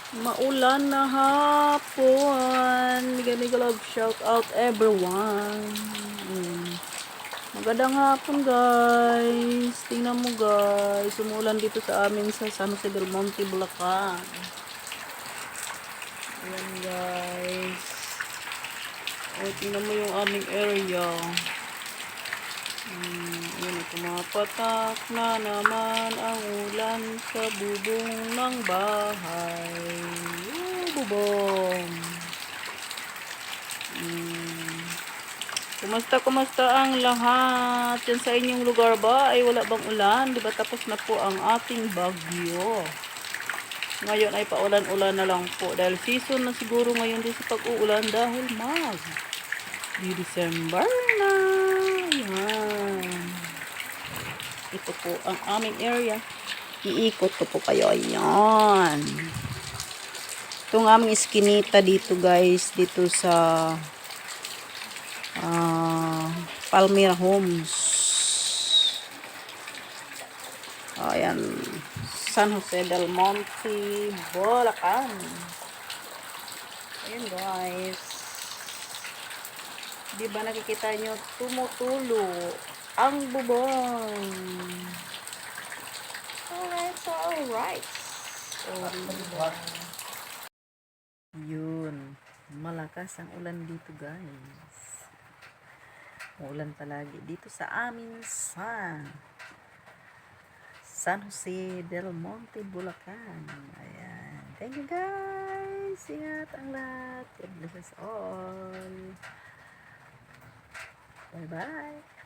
Maulan na hapon. Mega love shout out everyone. Magandang hapon guys. Tingnan mo guys. Umulan dito sa amin sa San Jose del Monte, Bulacan. Ayan guys. Tingnan mo yung aming area. Ayan, pumapatak na naman ang ulan sa bubong ng bahay. Bubong. Kumusta ang lahat? Yan sa inyong lugar ba? Ay wala bang ulan? Diba tapos na po ang ating bagyo? Ngayon ay paulan-ulan na lang po. Dahil season na siguro ngayon din sa pag-uulan dahil December na. Yan. Ito po ang aming area. Iikot ko po kayo. Ayan. Itong aming iskinita dito guys. Dito sa Palmyra Homes. Ayan. San Jose del Monte, Bulacan. Ayan guys. Diba nakikita nyo tumutulo ang bubong. Alright. Yun. Malakas ang ulan dito guys. Ulan palagi dito sa amin sa San Jose del Monte, Bulacan. Ayan. Thank you guys. Ingat ang lahat. God bless us all. Bye-bye.